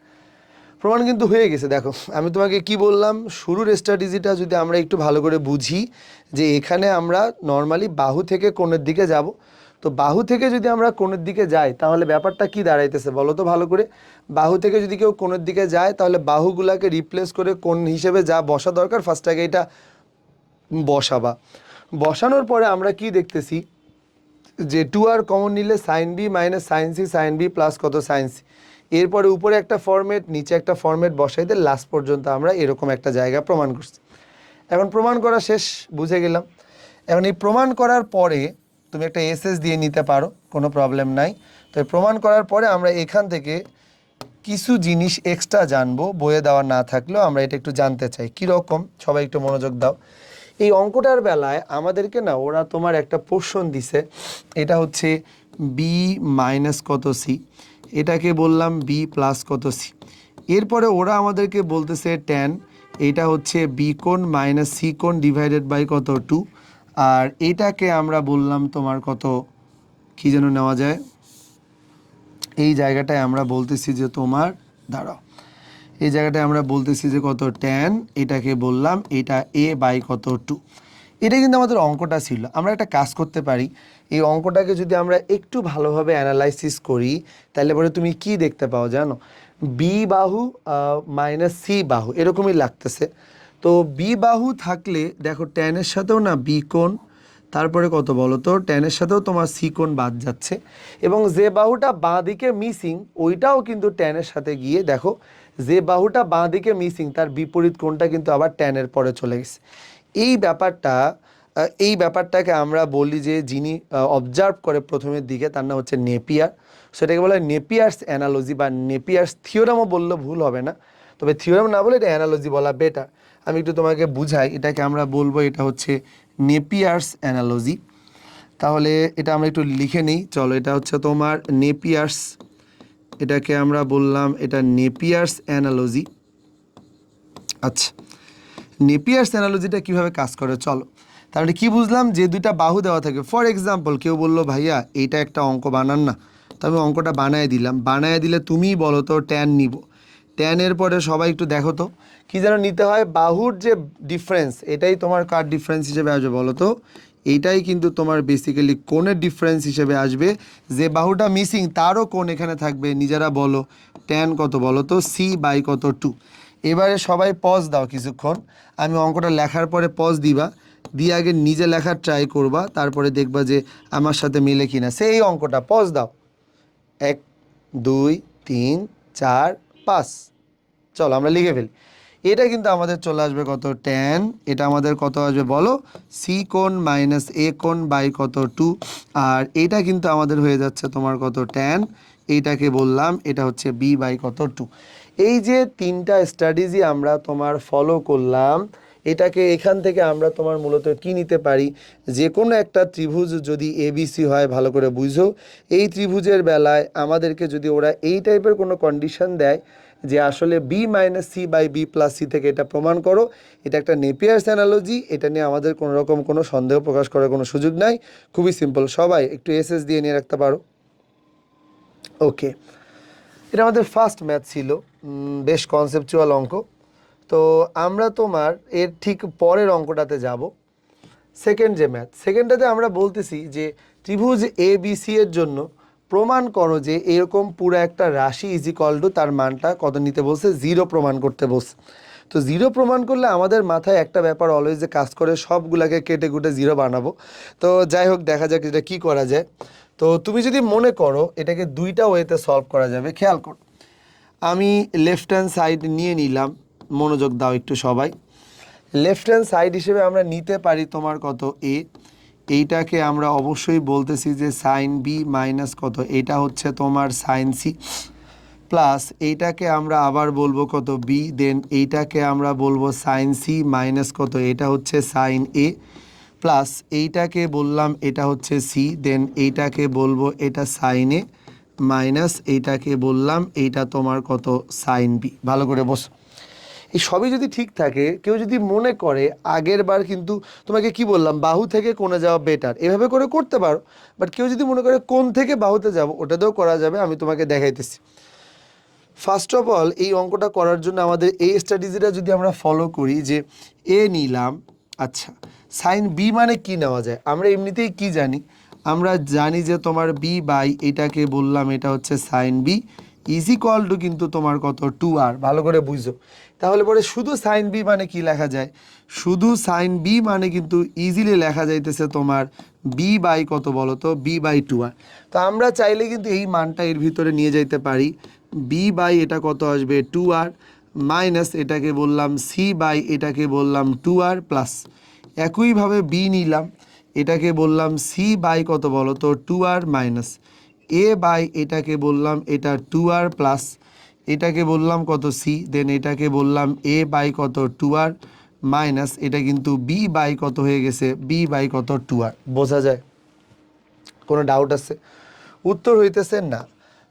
প্রমাণ কিন্তু হয়ে গেছে। দেখো আমি তোমাকে কি বললাম, শুরুর স্ট্র্যাটেজিটা যদি আমরা একটু ভালো করে বুঝি, যে এখানে আমরা নর্মালি বাহু থেকে কোণের দিকে যাব। তো বাহু থেকে যদি আমরা কোণের দিকে যাই তাহলে ব্যাপারটা কি দাঁড়াইতেছে বলো তো ভালো করে। বাহু থেকে যদি কেউ কোণের দিকে যায় তাহলে বাহুগুলাকে রিপ্লেস করে কোণ হিসেবে যা বসা দরকার ফার্স্ট আগে এটা বসাবা। বসানোর পরে আমরা কি দেখতেছি, যে 2r কমন নিলে sine B minus sine C, sine B plus কত সাইন সি। এরপরে উপরে একটা ফরম্যাট নিচে একটা ফরম্যাট বসাইতে লাস্ট পর্যন্ত আমরা এরকম একটা জায়গা প্রমাণ করছি। এখন প্রমাণ করা শেষ, বুঝে গেলাম। এখন এই প্রমাণ করার পরে তুমি একটা এসএস দিয়ে নিতে পারো, কোনো প্রবলেম নাই। তো এই প্রমাণ করার পরে আমরা এখান থেকে কিছু জিনিস এক্সট্রা জানবো, বইয়ে দেওয়া না থাকলেও আমরা এটা একটু জানতে চাই কীরকম। সবাই একটু মনোযোগ দাও। এই অঙ্কটার বেলায় আমাদেরকে না ওরা তোমার একটা পোর্শন দিছে, এটা হচ্ছে বি মাইনাস কত সি, এটাকে বললাম বি প্লাস কত সি। এরপরে ওরা আমাদেরকে বলতেছে ট্যান, এটা হচ্ছে বি কোণ মাইনাস সি কোণ ডিভাইডেড বাই কত 2, আর এটাকে আমরা বললাম তোমার কত কী যেন নেওয়া যায়, এই জায়গাটায় আমরা বলতেছি যে তোমার দাঁড়াও, এই জায়গাটায় আমরা বলতেছি যে কত ট্যান, এটাকে বললাম এটা a/কত 2। এটা কিন্তু আমাদের অঙ্কটা ছিল। আমরা একটা কাজ করতে পারি, এই অঙ্কটাকে যদি আমরা একটু ভালোভাবে অ্যানালাইসিস করি তাহলে পরে তুমি কি দেখতে পাও জানো, বি বাহু মাইনাস সি বাহু এরকমই লাগতেছে। তো বি বাহু থাকলে দেখো ট্যানের সাথেও না বি কোণ, তারপরে কত বলো তো ট্যানের সাথেও তোমার সি কোণ বাদ যাচ্ছে, এবং যে বাহুটা বাঁ দিকে মিসিং ওইটাও কিন্তু ট্যানের সাথে গিয়ে দেখো যে বাহুটা বাঁ দিকে মিসিং তার বিপরীত কোণটা কিন্তু আবার ট্যানের পরে চলে গেছে। এই ব্যাপারটাকে আমরা বলি যে যিনি অবজার্ভ করে প্রথমের দিকে তার নাম হচ্ছে নেপিয়ার। সেটাকে বলা হয় নেপিয়ার্স অ্যানালজি বা নেপিয়ার্স থিওরামও বললে ভুল হবে না, তবে থিওরাম না বলে এটা অ্যানালজি বলা বেটার। আমি একটু তোমাকে বুঝাই, এটাকে আমরা বলবো এটা হচ্ছে নেপিয়ার্স অ্যানালজি। তাহলে এটা আমরা একটু লিখে নিই, চলো। এটা হচ্ছে তোমার নেপিয়ার্স, এটাকে আমরা বললাম এটা নেপিয়ার্স অ্যানালজি। আচ্ছা, নেপিয়ার্স অ্যানালজিটা কীভাবে কাজ করে চলো। তাহলে কি বুঝলাম, যে দুইটা বাহু দেওয়া থাকে, ফর এক্সাম্পল কেউ বললো ভাইয়া এইটা একটা অঙ্ক বানান না, তো আমি অঙ্কটা বানায় দিলাম। বানায় দিলে তুমিই বলো তো ট্যান নিব। ট্যানের পরে সবাই একটু দেখো তো কী যেন নিতে হয়, বাহুর যে ডিফারেন্স এটাই তোমার কার ডিফারেন্স হিসেবে আসবে বলো তো, এইটাই কিন্তু তোমার বেসিক্যালি কোণের ডিফারেন্স হিসেবে আসবে। যে বাহুটা মিসিং তারও কোণ এখানে থাকবে, নিজেরা বলো ট্যান কত বলো তো c/কত 2। এবারে সবাই পজ দাও কিছুক্ষণ, আমি অঙ্কটা লেখার পরে পজ দিবা, দিয়ে আগে নিজে লেখার ট্রাই করবা, তারপরে দেখবা যে আমার সাথে মিলে কিনা। সেই অঙ্কটা পজ দাও, 1 2 3 4 5, চলো আমরা লিখে ফেলি। এটা কিন্তু আমাদের চলে আসবে কত ট্যান, এটা আমাদের কত আসবে বলো সি কোণ মাইনাস এ কোণ বাই কত 2, আর এটা কিন্তু আমাদের হয়ে যাচ্ছে তোমার কত ট্যান, এইটাকে বললাম এটা হচ্ছে b/কত 2। এই যে তিনটা স্ট্র্যাটেজি আমরা তোমার ফলো করলাম, এটাকে এখান থেকে আমরা তোমার মূলত কি নিতে পারি, যে কোনো একটা ত্রিভুজ যদি এবিসি হয় ভালো করে বুঝো, এই ত্রিভুজের বেলায় আমাদেরকে যদি ওরা এই টাইপের কোনো কন্ডিশন দেয় যে আসলে b-c/b+c থেকে এটা প্রমাণ করো, এটা একটা নেপিয়ার্স অ্যানালজি, এটা নিয়ে আমাদের কোনো রকম কোনো সন্দেহ প্রকাশ করার কোনো সুযোগ নাই। খুবই সিম্পল, সবাই একটু এসএস দিয়ে নিয়ে রাখতে পারো। ওকে, এটা আমাদের ফার্স্ট ম্যাথ ছিল, বেশ কনসেপচুয়াল অঙ্ক। তো আমরা তোমার এর ঠিক পরের অঙ্কটাতে যাব, সেকেন্ড যে ম্যাথ। সেকেন্ডটাতে আমরা বলতেছি যে ত্রিভুজ এ বি সি এর জন্য প্রমাণ করো যে এরকম পুরো একটা রাশি ইজ ইকুয়াল টু তার মানটা কত নিতে বলছে, 0 প্রমাণ করতে বলছে। তো জিরো প্রমাণ করলে আমাদের মাথায় একটা ব্যাপার অলওয়েজ যে কাজ করে, সবগুলাকে কেটে কুটে জিরো বানাবো। তো যাই হোক, দেখা যাক এটা কী করা যায়। তো তুমি যদি মনে করো এটাকে দুইটা ওয়েতে সলভ করা যাবে, খেয়াল করো। আমি লেফট হ্যান্ড সাইড নিয়ে নিলাম, মনোযোগ দাও একটু সবাই। লেফট হ্যান্ড সাইড হিসেবে আমরা নিতে পারি তোমার কত এ, এইটাকে আমরা অবশ্যই বলতেছি যে সাইন বি মাইনাস কত, এটা হচ্ছে তোমার সাইন সি, প্লাস এইটাকে আমরা আবার বলবো কত বি, দেন এইটাকে আমরা বলবো সাইন সি মাইনাস কত, এটা হচ্ছে সাইন এ, প্লাস এইটাকে বললাম এটা হচ্ছে সি, দেন এইটাকে বলবো এটা সাইন এ, মাইনাস এইটাকে বললাম এইটা তোমার কত সাইন বি। ভালো করে বসো। এই সবই যদি ঠিক থাকে, কেউ যদি মনে করে আগের বার কিন্তু তোমাকে কি বললাম, বাহু থেকে কোণে যাওয়া বেটার, এভাবে করে করতে পারো। বাট কেউ যদি মনে করে কোণ থেকে বাহুতে যাব, ওটাতেও করা যাবে, আমি তোমাকে দেখাইতেছি। ফার্স্ট অফ অল এই অঙ্কটা করার জন্য আমাদের এই স্ট্র্যাটেজিটা যদি আমরা ফলো করি, যে এ নিলাম, আচ্ছা সাইন বি মানে কি নেওয়া যায়, আমরা এমনিতেই কি জানি, আমরা জানি যে তোমার বি বাই এটাকে বললাম এটা হচ্ছে sine B is equal to কিন্তু তোমার কত 2r। ভালো করে বুঝো। তাহলে পরে শুধু সাইন বি মানে কি লেখা যায়, শুধু সাইন বি মানে কিন্তু ইজিলি লেখা যাইতেছে তোমার বি বাই কত বলো তো, বি বাই 2r। তো আমরা চাইলে কিন্তু এই মানটা এর ভিতরে নিয়ে যাইতে পারি, বি বাই এটা কত আসবে 2r, মাইনাস এটাকে বললাম সি বাই এটাকে বললাম 2r প্লাস, একইভাবে বি নিলাম, এটাকে বললাম সি বাই কত বলো তো 2r মাইনাস এ বাই এটাকে বললাম এটা 2r প্লাস, এটাকে বললাম কত সি, দেন এটাকে বললাম এ বাই কত 2r মাইনাস এটা কিন্তু বি বাই কত হয়ে গেছে, বি বাই কত 2r। বোঝা যায়? কোনো ডাউট আছে? উত্তর হইতেছে না।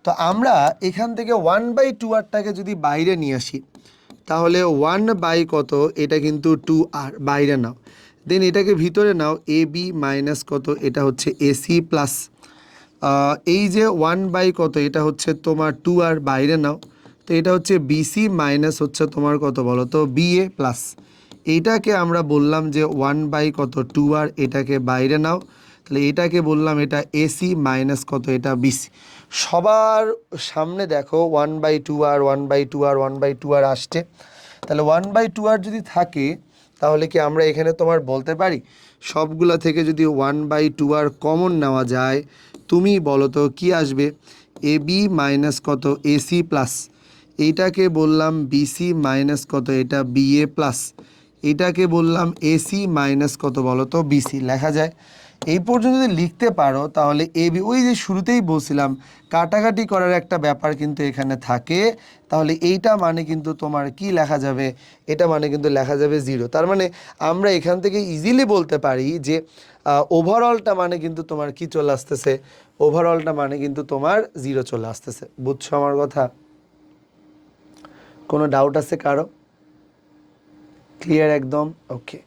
তো আমরা এখান থেকে 1/2rটাকে যদি বাইরে নিয়ে আসি, তাহলে 1 বাই কত, এটা কিন্তু 2r বাইরে নাও, দেন এটাকে ভিতরে নাও, এ বি মাইনাস কত, এটা হচ্ছে এসি প্লাস এই যে 1 বাই কত, এটা হচ্ছে তোমার 2r বাইরে নাও, তো এটা হচ্ছে বিসি মাইনাস হচ্ছে তোমার কত বলো তো বিএ প্লাস, এইটাকে আমরা বললাম যে 1 বাই কত 2r, এটাকে বাইরে নাও, তাহলে এটাকে বললাম এটা এসি মাইনাস কত, এটা বিসি। সবার সামনে দেখো 1/2r 1/2r 1/2r আসছে, তাহলে 1/2r যদি থাকে, তাহলে কি আমরা এখানে তোমার বলতে পারি সবগুলা থেকে যদি 1/2r কমন নেওয়া যায়, তুমি বলো তো কি আসবে, এ বি মাইনাস কত এসি প্লাস, এইটাকে বললাম বিসি মাইনাস কত, এটা বিএ প্লাস, এইটাকে বললাম এসি মাইনাস কত বলো তো বিসি। লেখা যায়? এই পর্যন্ত যদি লিখতে পারো, তাহলে এ বি, ওই যে শুরুতেই বলছিলাম কাটাকাটি করার একটা ব্যাপার কিন্তু এখানে থাকে, তাহলে এইটা মানে কিন্তু তোমার কি লেখা যাবে, এটা মানে কিন্তু লেখা যাবে 0। তার মানে আমরা এখান থেকে ইজিলি বলতে পারি যে ওভারঅলটা মানে কিন্তু তোমার কি চলে আসতেছে, ওভারঅলটা মানে কিন্তু তোমার 0 চলে আসতেছে। বুঝছো আমার কথা? কোনো ডাউট আছে কারো? ক্লিয়ার একদম? ওকে।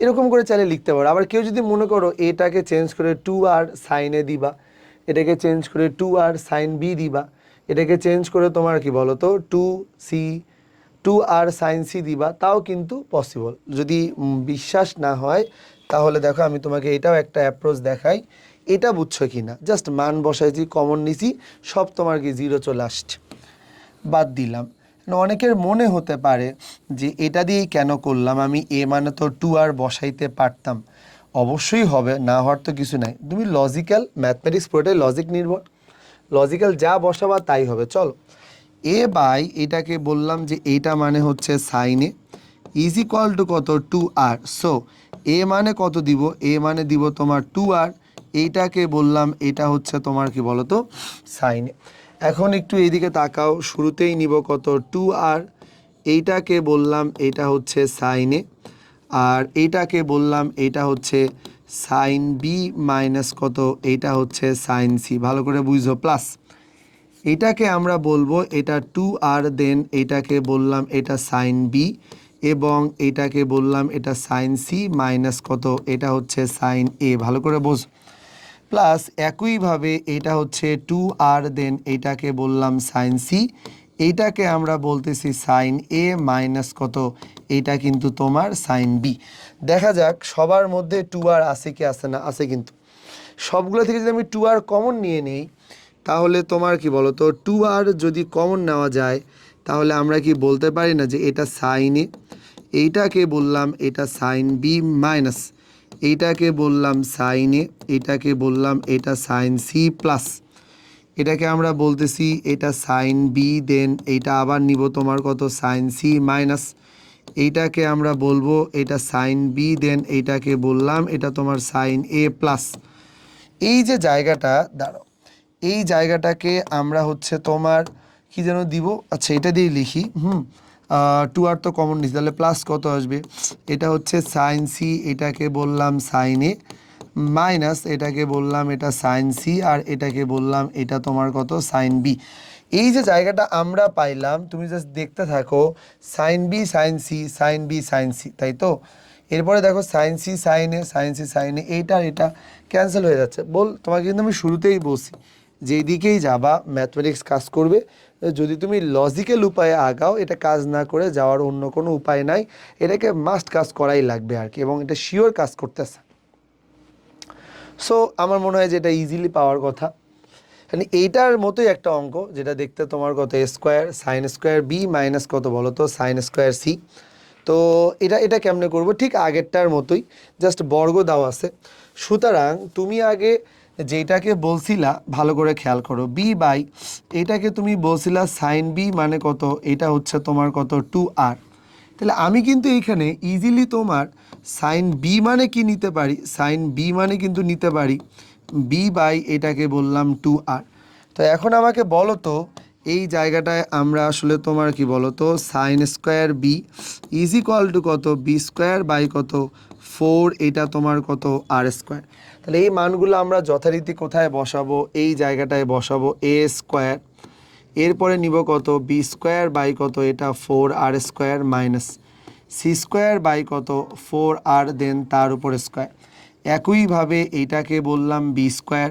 এরকম করে চাইলে লিখতে পারো। আবার কেউ যদি মনে করো এটাকে চেঞ্জ করে 2r সাইন এ দিবা, এটাকে চেঞ্জ করে 2r সাইন বি দিবা, এটাকে চেঞ্জ করে তোমার কি বলো তো 2r সাইন সি দিবা, তাও কিন্তু পসিবল। যদি বিশ্বাস না হয়, তাহলে দেখো আমি তোমাকে এটাও একটা অ্যাপ্রোচ দেখাই, এটা বুঝছো কি না। জাস্ট মান বসাইছি, কমন নিছি, সব তোমার কি 0 চলে আসছে, বাদ দিলাম। অনেকের মনে হতে পারে যে এটা দিয়েই কেন করলাম, আমি এ মানে তো 2r বসাইতে পারতাম। অবশ্যই হবে, না হওয়ার তো কিছু নাই। তুমি লজিক্যাল, ম্যাথমেটিক্স পুরোটাই লজিক নির্ভর, লজিক্যাল যা বসাবা তাই হবে। চলো, এ বাই এটাকে বললাম যে এইটা মানে হচ্ছে সাইনে ইজ ইকুয়াল টু কত 2r। সো এ মানে কত দিব, এ মানে দিব তোমার 2r, এইটাকে বললাম এটা হচ্ছে তোমার কি বলো তো সাইনে। এখন একটু এইদিকে তাকাও, শুরুতেই নিব কত 2r, এইটাকে বললাম এটা হচ্ছে সাইনে, আর এইটাকে বললাম এটা হচ্ছে সাইন বি মাইনাস কত, এইটা হচ্ছে সাইন সি। ভালো করে বুঝো। প্লাস এটাকে আমরা বলবো এটা 2r, দেন এটাকে বললাম এটা সাইন বি, এবং এটাকে বললাম এটা সাইন সি মাইনাস কত, এটা হচ্ছে সাইন এ। ভালো করে বোঝ। প্লাস একইভাবে এটা হচ্ছে 2r, দেন এটাকে বললাম সাইন সি, এইটাকে আমরা বলতেছি সাইন এ মাইনাস কত, এটা কিন্তু তোমার সাইন বি। দেখা যাক সবার মধ্যে 2r আছে কি আছে না, আছে কিন্তু। সবগুলো থেকে যদি আমি 2r কমন নিয়ে নিই, তাহলে তোমার কি বলো তো 2r যদি কমন নেওয়া যায়, তাহলে আমরা কি বলতে পারি না যে এটা সাইন এ, এইটাকে বললাম এটা সাইন বি মাইনাস এইটাকে বললাম সাইন এ, এটাকে বললাম এটা সাইন সি প্লাস এটাকে আমরা বলতেছি এটা সাইন বি, দেন এইটা আবার নিব তোমার কত সাইন সি মাইনাস এইটাকে আমরা বলবো এটা সাইন বি, দেন এইটাকে বললাম এটা তোমার সাইন এ প্লাস। এই যে জায়গাটা দাঁড়াও, এই জায়গাটাকে আমরা হচ্ছে তোমার কি যেন দিব, আচ্ছা এটা দিয়ে লিখি, 2r তো কমন নিচ্ছি, তাহলে প্লাস কত আসবে, এটা হচ্ছে সাইন সি, এটাকে বললাম সাইন এ মাইনাস এটাকে বললাম এটা সাইন সি, আর এটাকে বললাম এটা তোমার কত সাইন বি। এই যে জায়গাটা আমরা পাইলাম, তুমি জাস্ট দেখতে থাকো, sine B sine C, sine B sine C, তাই তো। এরপরে দেখো sine C sine A, sine C sine A, এইটা এটা ক্যান্সেল হয়ে যাচ্ছে। তোমাকে কিন্তু আমি শুরুতেই বলছি যেই দিকেই যাবা ম্যাথমেটিক্স কাজ করবে, যদি তুমি লজিক্যাল উপায়ে আগাও এটা কাজ না করে যাওয়ার অন্য কোনো উপায় নাই, এটাকে মাস্ট কাজ করাই লাগবে আর কি, এবং এটা শিওর কাজ করতেছে। সো আমার মনে হয় যে এটা ইজিলি পাওয়ার কথা। মানে এইটার মতোই একটা অঙ্ক যেটা দেখতে তোমার কত square sine square B minus কত বলো তো সাইন স্কোয়ার সি। তো এটা কেমনে করব, ঠিক আগেরটার মতোই, জাস্ট বর্গ দেওয়া আছে। সুতরাং তুমি আগে যেটাকে বলছিলা ভালো করে খেয়াল করো, বি বাই এটাকে তুমি বলছিলা সাইন বি মানে কত, এটা হচ্ছে তোমার কত 2r। তাহলে আমি কিন্তু এইখানে ইজিলি তোমার সাইন বি মানে কি নিতে পারি, সাইন বি মানে কিন্তু নিতে পারি বি বাই এটাকে বললাম 2r। তো এখন আমাকে বলো তো এই জায়গাটায় আমরা আসলে তোমার কি বলো তো sine square B is equal to কত বি স্কোয়ার বাই কত 4, এটা তোমার কত আর স্কোয়ার। তাহলে এই মানগুলো আমরা যথারীতি কোথায় বসাবো, এই জায়গাটায় বসাবো এ স্কোয়ার, এরপরে নিব কত বি স্কোয়ার বাই কত এটা 4r square minus C square by কত 4r, দেন তার উপর স্কোয়ার। একইভাবে এইটাকে বললাম B square,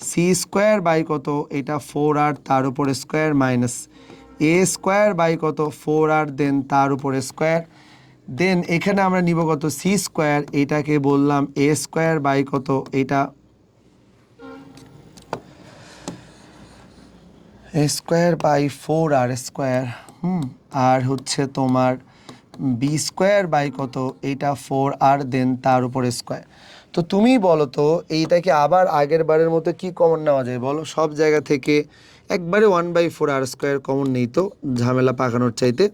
C square by কত এটা 4r তার উপর square minus A square by কত 4r, দেন তার উপর স্কোয়ার। দেন এখানে আমরা নিব কত সি স্কোয়ার, এটাকে বললাম এ স্কোয়ার বাই কত এটা স্কোয়ার বাই 4r স্কোয়ার, আর হচ্ছে তোমার বি স্কোয়ার বাই কত এইটা 4r, দেন তার উপর স্কোয়ার। তো তুমি বলো তো এইটাকে আবার আগের বারের মতো কি কমন নেওয়া যায় বলো, সব জায়গা থেকে একবারে 1/4r স্কোয়ার কমন নেই তো ঝামেলা পাকানোর চাইতে।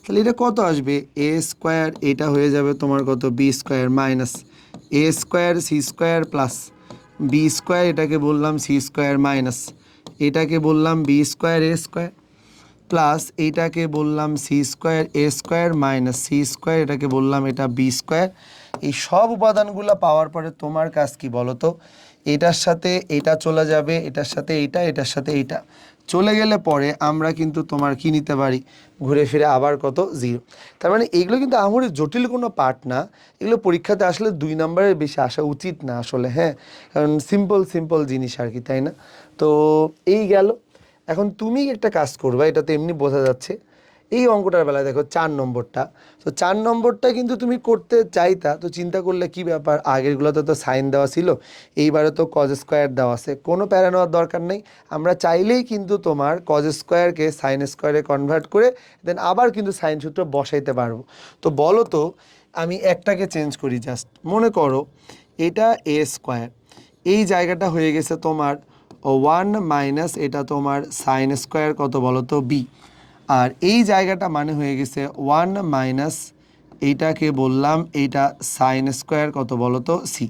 তাহলে এটা কত আসবে এ স্কোয়ার, এটা হয়ে যাবে তোমার কত B square minus A square C square plus B square, এটাকে বললাম সি স্কোয়ার মাইনাস এটাকে বললাম B square A square plus এইটাকে বললাম C square A square minus C square, এটাকে বললাম এটা বি স্কোয়ার। এই সব উপাদানগুলো পাওয়ার পরে তোমার কাজ কি বলো তো, এটার সাথে এটা চলে যাবে, এটার সাথে এইটা, এটার সাথে এইটা চলে গেলে পরে আমরা কিন্তু তোমার কি নিতে পারি, ঘুরে ফিরে আবার কত 0। তার মানে এইগুলো কিন্তু আমার জটিল কোনো পার্ট না, এগুলো পরীক্ষাতে আসলে 2 নম্বরের বেশি আসা উচিত না আসলে, হ্যাঁ, কারণ সিম্পল জিনিস আর কি, তাই না। তো এই গেল। এখন তুমি একটা কাজ করবা, এটা তো এমনি বোঝা যাচ্ছে। এই অঙ্কটার বেলায় দেখো 4 নম্বরটা, তো 4 নম্বরটা কিন্তু তুমি করতে চাইতা, তো চিন্তা করলে কি ব্যাপার, আগেরগুলোতে তো সাইন দেওয়া ছিল, এইবারে তো কজ স্কোয়ার দেওয়া আছে, কোনো প্যারা নেওয়ার দরকার নেই। আমরা চাইলেই কিন্তু তোমার কজ স্কোয়ারকে সাইন স্কোয়ারে কনভার্ট করে দেন আবার কিন্তু সাইন সূত্র বসাইতে পারবো। তো বলো তো আমি একটাকে চেঞ্জ করি, জাস্ট মনে করো এটা এ স্কোয়ার, এই জায়গাটা হয়ে গেছে তোমার 1 মাইনাস এটা তোমার সাইন স্কোয়ার কত বলো তো বি, আর এই জায়গাটা মানে হয়ে গেছে 1 মাইনাস এইটাকে বললাম এইটা সাইন স্কোয়ার কত বলো তো সি।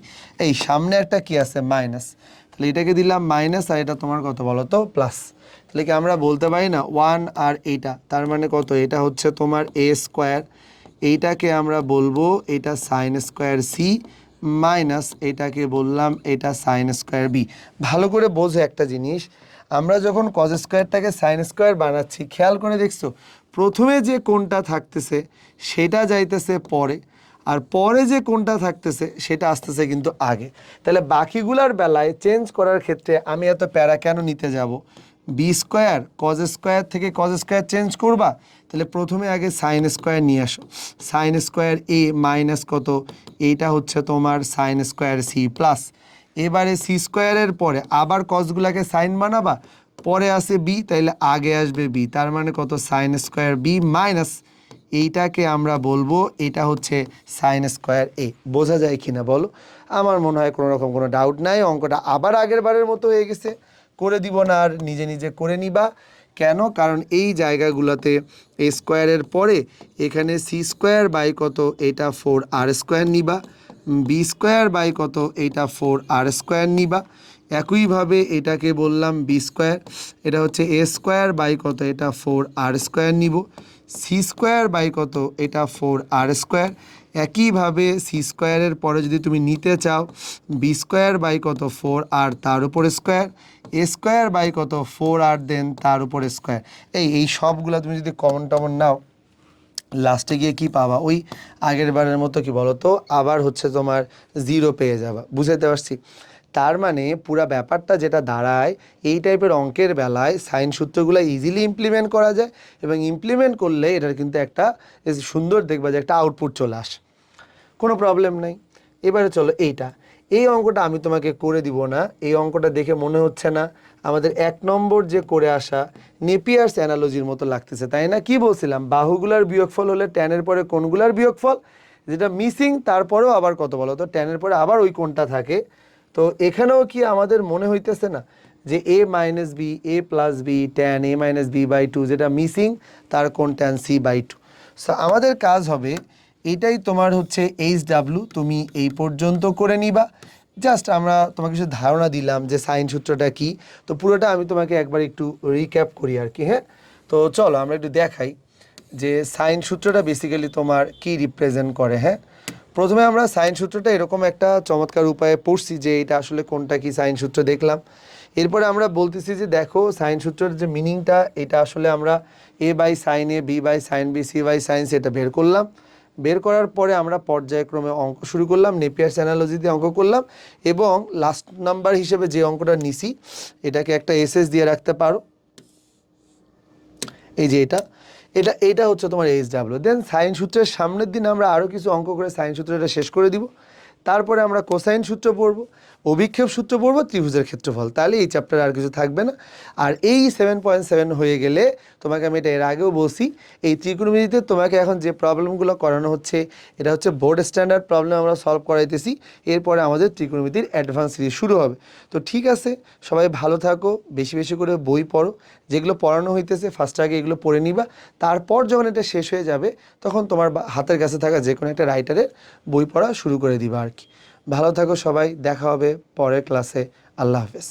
এই সামনে একটা কি আছে মাইনাস, তাহলে এটাকে দিলাম মাইনাস আর এটা তোমার কত বলো তো প্লাস। তাহলে কি আমরা বলতে পারি না 1 আর এইটা তার মানে কত, এটা হচ্ছে তোমার এ স্কোয়ার, এইটাকে আমরা বলবো এটা সাইন স্কোয়ার সি মাইনাস এটাকে বললাম এটা সাইন স্কোয়ার বি। ভালো করে বোঝো একটা জিনিস, আমরা যখন কজ স্কোয়ারটাকে সাইন স্কোয়ার বানাচ্ছি খেয়াল করে দেখছো, প্রথমে যে কোণটা থাকতেছে সেটা যাইতেছে পরে, আর পরে যে কোণটা থাকতেছে সেটা আসতেছে কিন্তু আগে। তাহলে বাকিগুলার বেলায় চেঞ্জ করার ক্ষেত্রে আমি এত প্যারা কেন নিতে যাব, বি স্কোয়ার কজ স্কোয়ার থেকে কজ স্কোয়ার চেঞ্জ করবা, তাহলে প্রথমে আগে সাইন স্কোয়ার নিয়ে আসো, সাইন স্কোয়ার এ মাইনাস কত এইটা হচ্ছে তোমার সাইন স্কোয়ার সি প্লাস, এবারে সি স্কোয়ারের পরে আবার কজগুলাকে সাইন বানাবা, পরে আসে বি, তাইলে আগে আসবে বি, তার মানে কত সাইন স্কোয়ার বি মাইনাস এইটাকে আমরা বলবো এটা হচ্ছে সাইন স্কোয়ার এ। বোঝা যায় কি না বলো? আমার মনে হয় কোনো রকম কোনো ডাউট নাই। অঙ্কটা আবার আগের বারের মতো হয়ে গেছে, করে দিব না আর, নিজে নিজে করে নিবা। কেন? কারণ এই জায়গাগুলোতে এ স্কোয়ারের পরে এখানে সি স্কোয়ার বাই কত, এটা 4r স্কোয়ার নিবা, বি স্কোয়ার বাই কত, এইটা 4r স্কোয়ার নিবা। একইভাবে এটাকে বললাম বি স্কোয়ার, এটা হচ্ছে এ স্কোয়ার বাই কত, এটা 4r স্কোয়ার নিব। সি স্কোয়ার বাই কত, এটা 4r স্কোয়ার। একইভাবে সি স্কোয়ারের পরে যদি তুমি নিতে চাও বি স্কোয়ার বাই কত 4r তার উপর স্কোয়ার, এ স্কোয়ার বাই কত 4r দেন তার উপর স্কোয়ার। এই সবগুলো তুমি যদি কমন টমন নাও, লাস্টে গিয়ে কি পাবা? ওই আগের বারের মতো কি বলো তো, আবার হচ্ছে তোমার 0 পেয়ে যাবা। বুঝাতে পারছি? তার মানে পুরা ব্যাপারটা যেটা দাঁড়ায়, এই টাইপের অঙ্কের বেলায় সাইন সূত্রগুলো ইজিলি ইমপ্লিমেন্ট করা যায়, এবং ইমপ্লিমেন্ট করলে এটার কিন্তু একটা সুন্দর দেখবা যে একটা আউটপুট চলে আসে, কোনো প্রবলেম নাই। এবারে চলো এই অঙ্কটা আমি তোমাকে করে দিব না। এই অঙ্কটা দেখে মনে হচ্ছে না আমাদের 1 নম্বর যে করে আসা নেপিয়ার্স অ্যানালজির মতো লাগতেছে, তাই না? কি বলছিলাম, বাহুগুলার বিয়োগফল হলে ট্যানের পরে কোণগুলার বিয়োগফল, যেটা মিসিং তারপরেও আবার কত বলো তো, ট্যানের পরে আবার ওই কোণটা থাকে। তো এখানেও কি আমাদের মনে হইতেছে না যে A minus B A plus B tan A minus B by two, যেটা মিসিং তার কোণ tan C by two. So আমাদের কাজ হবে, এইটাই তোমার হচ্ছে HW, তুমি এই পর্যন্ত করে নিবা। জাস্ট আমরা তোমাকে কিছু ধারণা দিলাম যে সাইন সূত্রটা কি। তো পুরোটা আমি তোমাকে একবার একটু রিক্যাপ করি আর কি। হ্যাঁ, তো চলো আমরা একটু দেখাই যে সাইন সূত্রটা বেসিক্যালি তোমার কি রিপ্রেজেন্ট করে। হ্যাঁ, প্রথমে আমরা সাইন সূত্রটা এরকম একটা চমৎকার উপায়ে পড়ছি যে এটা আসলে কোনটা কি সাইন সূত্র দেখলাম। এরপরে আমরা বলতেছি যে দেখো সাইন সূত্রের যে মিনিংটা, এটা আসলে আমরা A by sine A, B by sine B, C by sine C এটা বের করলাম। বের করার পরে আমরা পর্যায়ক্রমে অঙ্ক শুরু করলাম, নেপিয়ার্স অ্যানালজি দিয়ে অঙ্ক করলাম, এবং লাস্ট নাম্বার হিসেবে যে অঙ্কটা নিছি এটাকে একটা এসএস দিয়ে রাখতে পারো। এই যে এটা হচ্ছে তোমার HW। দেন সাইন সূত্রের সামনের দিন আমরা আরও কিছু অঙ্ক করে সাইন সূত্রটা শেষ করে দিব। তারপরে আমরা কোসাইন সূত্র পড়ব, অভিক্ষেপ সূত্র পড়ব, ত্রিভুজের ক্ষেত্রফল। তাহলে এই চ্যাপ্টারে আর কিছু থাকবে না। আর এই 7.7 হয়ে গেলে তোমাকে আমি এটা এর আগেও বলছি, এই ত্রিকোণমিতিতে তোমাকে এখন যে প্রবলেমগুলো করানো হচ্ছে এটা হচ্ছে বোর্ড স্ট্যান্ডার্ড প্রবলেম আমরা সলভ করাইতেছি। এরপরে আমাদের ত্রিকোণমিতির অ্যাডভান্স সিরিজ শুরু হবে। তো ঠিক আছে, সবাই ভালো থাকো, বেশি বেশি করে বই পড়ো, যেগুলো পড়ানো হইতেছে ফার্স্ট আগে এগুলো পড়ে নিবা। তারপর যখন এটা শেষ হয়ে যাবে তখন তোমার হাতের কাছে থাকা যে কোনো একটা রাইটারের বই পড়া শুরু করে দিবা আর কি। ভালো থাকো সবাই, দেখা হবে পরের ক্লাসে। আল্লাহ হাফেজ।